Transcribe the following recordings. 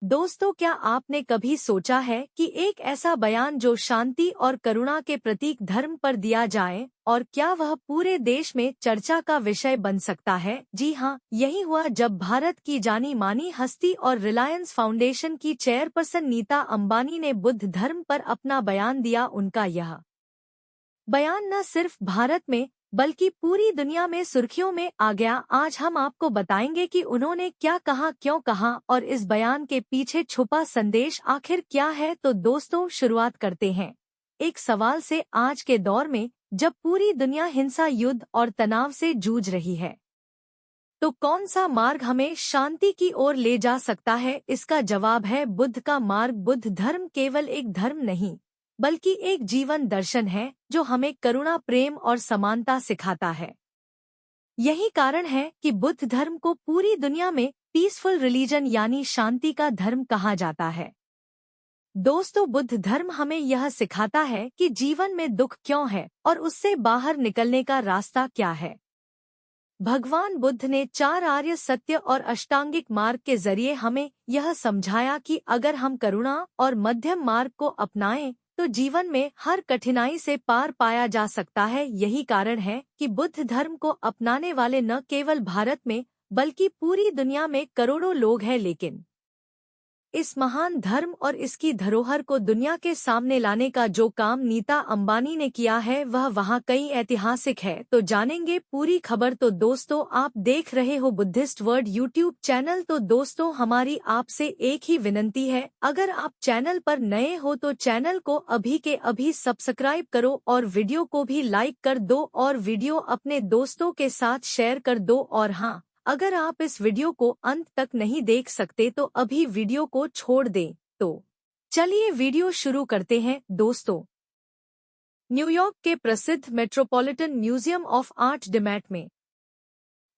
दोस्तों, क्या आपने कभी सोचा है कि एक ऐसा बयान जो शांति और करुणा के प्रतीक धर्म पर दिया जाए और क्या वह पूरे देश में चर्चा का विषय बन सकता है? जी हाँ, यही हुआ जब भारत की जानी मानी हस्ती और रिलायंस फाउंडेशन की चेयरपर्सन नीता अंबानी ने बुद्ध धर्म पर अपना बयान दिया। उनका यह बयान न सिर्फ भारत में बल्कि पूरी दुनिया में सुर्खियों में आ गया। आज हम आपको बताएंगे कि उन्होंने क्या कहा, क्यों कहा और इस बयान के पीछे छुपा संदेश आखिर क्या है। तो दोस्तों, शुरुआत करते हैं एक सवाल से। आज के दौर में जब पूरी दुनिया हिंसा, युद्ध और तनाव से जूझ रही है, तो कौन सा मार्ग हमें शांति की ओर ले जा सकता है? इसका जवाब है बुद्ध का मार्ग। बुद्ध धर्म केवल एक धर्म नहीं बल्कि एक जीवन दर्शन है जो हमें करुणा, प्रेम और समानता सिखाता है। यही कारण है कि बुद्ध धर्म को पूरी दुनिया में पीसफुल रिलीजन यानी शांति का धर्म कहा जाता है। दोस्तों, बुद्ध धर्म हमें यह सिखाता है कि जीवन में दुख क्यों है और उससे बाहर निकलने का रास्ता क्या है। भगवान बुद्ध ने 4 आर्य सत्य और अष्टांगिक मार्ग के जरिए हमें यह समझाया कि अगर हम करुणा और मध्यम मार्ग को अपनाएं तो जीवन में हर कठिनाई से पार पाया जा सकता है। यही कारण है कि बुद्ध धर्म को अपनाने वाले न केवल भारत में बल्कि पूरी दुनिया में करोड़ों लोग हैं। लेकिन इस महान धर्म और इसकी धरोहर को दुनिया के सामने लाने का जो काम नीता अंबानी ने किया है वह वहाँ कई ऐतिहासिक है। तो जानेंगे पूरी खबर। तो दोस्तों, आप देख रहे हो बुद्धिस्ट वर्ल्ड यूट्यूब चैनल। तो दोस्तों, हमारी आपसे एक ही विनंती है, अगर आप चैनल पर नए हो तो चैनल को अभी के अभी सब्सक्राइब करो और वीडियो को भी लाइक कर दो और वीडियो अपने दोस्तों के साथ शेयर कर दो। और हाँ, अगर आप इस वीडियो को अंत तक नहीं देख सकते तो अभी वीडियो को छोड़ दें। तो चलिए वीडियो शुरू करते हैं। दोस्तों, न्यूयॉर्क के प्रसिद्ध metropolitan museum of art demat में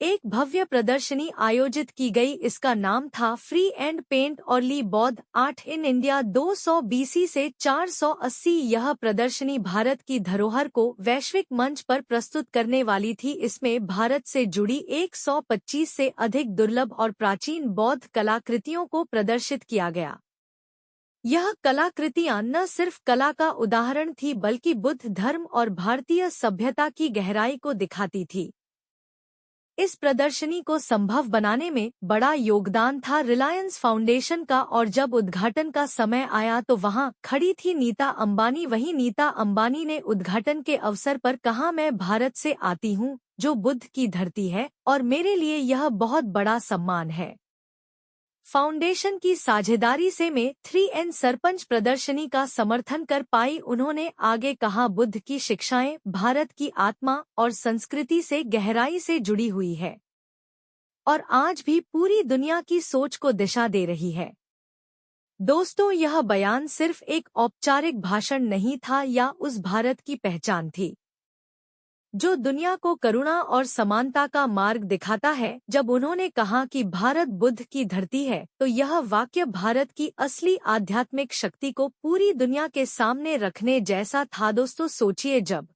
एक भव्य प्रदर्शनी आयोजित की गई। इसका नाम था फ्री एंड पेंट अर्ली बौद्ध आर्ट इन इंडिया 200 बीसी से 480। यह प्रदर्शनी भारत की धरोहर को वैश्विक मंच पर प्रस्तुत करने वाली थी। इसमें भारत से जुड़ी 125 से अधिक दुर्लभ और प्राचीन बौद्ध कलाकृतियों को प्रदर्शित किया गया। यह कलाकृतियां न सिर्फ कला का उदाहरण थी बल्कि बुद्ध धर्म और भारतीय सभ्यता की गहराई को दिखाती थी। इस प्रदर्शनी को संभव बनाने में बड़ा योगदान था रिलायंस फाउंडेशन का। और जब उद्घाटन का समय आया तो वहां खड़ी थी नीता अंबानी। वहीं नीता अंबानी ने उद्घाटन के अवसर पर कहा, मैं भारत से आती हूं जो बुद्ध की धरती है और मेरे लिए यह बहुत बड़ा सम्मान है। फाउंडेशन की साझेदारी से मैं 3N सरपंच प्रदर्शनी का समर्थन कर पाई। उन्होंने आगे कहा, बुद्ध की शिक्षाएं भारत की आत्मा और संस्कृति से गहराई से जुड़ी हुई है और आज भी पूरी दुनिया की सोच को दिशा दे रही है। दोस्तों, यह बयान सिर्फ एक औपचारिक भाषण नहीं था या उस भारत की पहचान थी जो दुनिया को करुणा और समानता का मार्ग दिखाता है। जब उन्होंने कहा कि भारत बुद्ध की धरती है तो यह वाक्य भारत की असली आध्यात्मिक शक्ति को पूरी दुनिया के सामने रखने जैसा था। दोस्तों, सोचिए, जब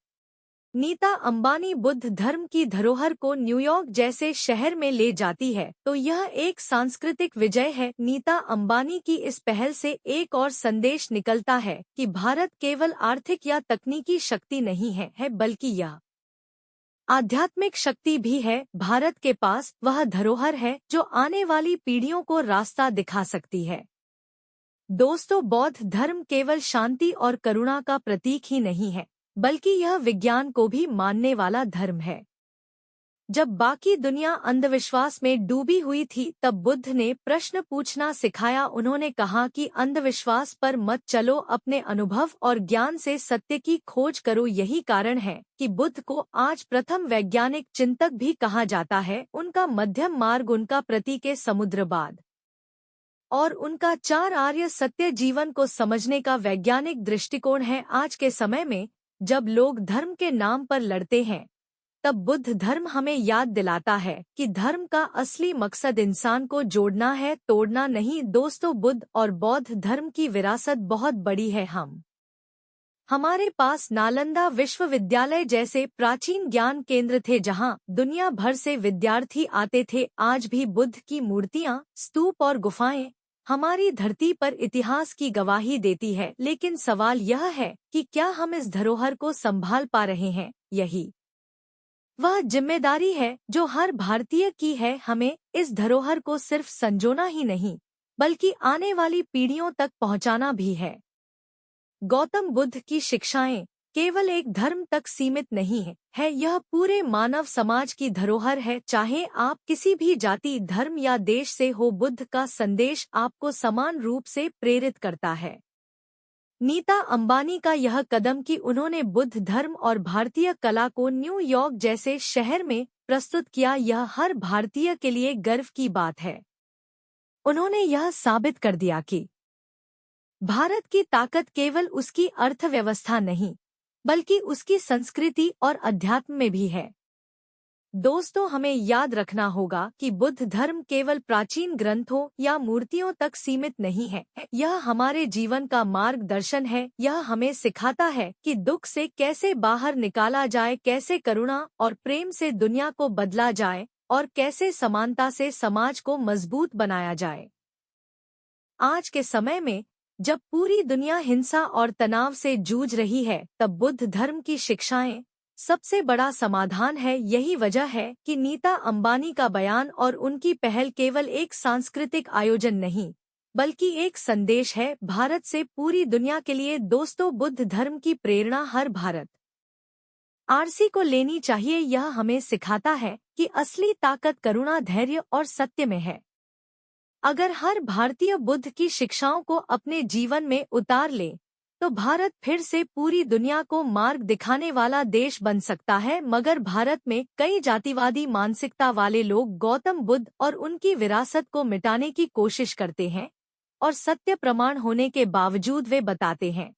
नीता अंबानी बुद्ध धर्म की धरोहर को न्यूयॉर्क जैसे शहर में ले जाती है तो यह एक सांस्कृतिक विजय है। नीता अंबानी की इस पहल से एक और संदेश निकलता है कि भारत केवल आर्थिक या तकनीकी शक्ति नहीं है बल्कि यह आध्यात्मिक शक्ति भी है। भारत के पास वह धरोहर है जो आने वाली पीढ़ियों को रास्ता दिखा सकती है। दोस्तों, बौद्ध धर्म केवल शांति और करुणा का प्रतीक ही नहीं है बल्कि यह विज्ञान को भी मानने वाला धर्म है। जब बाकी दुनिया अंधविश्वास में डूबी हुई थी तब बुद्ध ने प्रश्न पूछना सिखाया। उन्होंने कहा कि अंधविश्वास पर मत चलो, अपने अनुभव और ज्ञान से सत्य की खोज करो। यही कारण है कि बुद्ध को आज प्रथम वैज्ञानिक चिंतक भी कहा जाता है। उनका मध्यम मार्ग, उनका प्रतीक समुद्रबाद और उनका 4 आर्य सत्य जीवन को समझने का वैज्ञानिक दृष्टिकोण है। आज के समय में जब लोग धर्म के नाम पर लड़ते हैं तब बुद्ध धर्म हमें याद दिलाता है कि धर्म का असली मकसद इंसान को जोड़ना है, तोड़ना नहीं। दोस्तों, बुद्ध और बौद्ध धर्म की विरासत बहुत बड़ी है। हमारे पास नालंदा विश्वविद्यालय जैसे प्राचीन ज्ञान केंद्र थे जहां दुनिया भर से विद्यार्थी आते थे। आज भी बुद्ध की मूर्तियां, स्तूप और गुफाएं हमारी धरती पर इतिहास की गवाही देती है, लेकिन सवाल यह है कि क्या हम इस धरोहर को संभाल पा रहे हैं। यही वह जिम्मेदारी है जो हर भारतीय की है। हमें इस धरोहर को सिर्फ संजोना ही नहीं, बल्कि आने वाली पीढ़ियों तक पहुंचाना भी है। गौतम बुद्ध की शिक्षाएं केवल एक धर्म तक सीमित नहीं है, यह पूरे मानव समाज की धरोहर है। चाहे आप किसी भी जाति, धर्म या देश से हो, बुद्ध का संदेश आपको समान रूप से प्रेरित करता है। नीता अंबानी का यह कदम कि उन्होंने बुद्ध धर्म और भारतीय कला को न्यूयॉर्क जैसे शहर में प्रस्तुत किया, यह हर भारतीय के लिए गर्व की बात है। उन्होंने यह साबित कर दिया कि भारत की ताकत केवल उसकी अर्थव्यवस्था नहीं, बल्कि उसकी संस्कृति और अध्यात्म में भी है। दोस्तों, हमें याद रखना होगा कि बुद्ध धर्म केवल प्राचीन ग्रंथों या मूर्तियों तक सीमित नहीं है। यह हमारे जीवन का मार्गदर्शन है। यह हमें सिखाता है कि दुख से कैसे बाहर निकाला जाए, कैसे करुणा और प्रेम से दुनिया को बदला जाए और कैसे समानता से समाज को मजबूत बनाया जाए। आज के समय में जब पूरी दुनिया हिंसा और तनाव से जूझ रही है, तब बुद्ध धर्म की शिक्षाएं सबसे बड़ा समाधान है। यही वजह है कि नीता अंबानी का बयान और उनकी पहल केवल एक सांस्कृतिक आयोजन नहीं, बल्कि एक संदेश है भारत से पूरी दुनिया के लिए। दोस्तों, बुद्ध धर्म की प्रेरणा हर भारत आरसी को लेनी चाहिए। यह हमें सिखाता है कि असली ताकत करुणा, धैर्य और सत्य में है। अगर हर भारतीय बुद्ध की शिक्षाओं को अपने जीवन में उतार ले, तो भारत फिर से पूरी दुनिया को मार्ग दिखाने वाला देश बन सकता है। मगर भारत में कई जातिवादी मानसिकता वाले लोग गौतम बुद्ध और उनकी विरासत को मिटाने की कोशिश करते हैं, और सत्य प्रमाण होने के बावजूद वे बताते हैं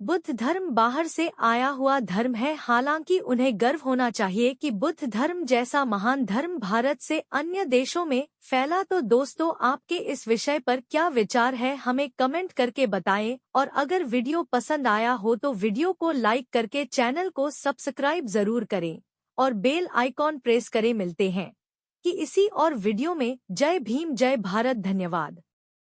बुद्ध धर्म बाहर से आया हुआ धर्म है। हालांकि उन्हें गर्व होना चाहिए कि बुद्ध धर्म जैसा महान धर्म भारत से अन्य देशों में फैला। तो दोस्तों, आपके इस विषय पर क्या विचार है, हमें कमेंट करके बताएं। और अगर वीडियो पसंद आया हो तो वीडियो को लाइक करके चैनल को सब्सक्राइब जरूर करें और बेल आइकॉन प्रेस करें। मिलते हैं कि इसी और वीडियो में। जय भीम, जय भारत, धन्यवाद।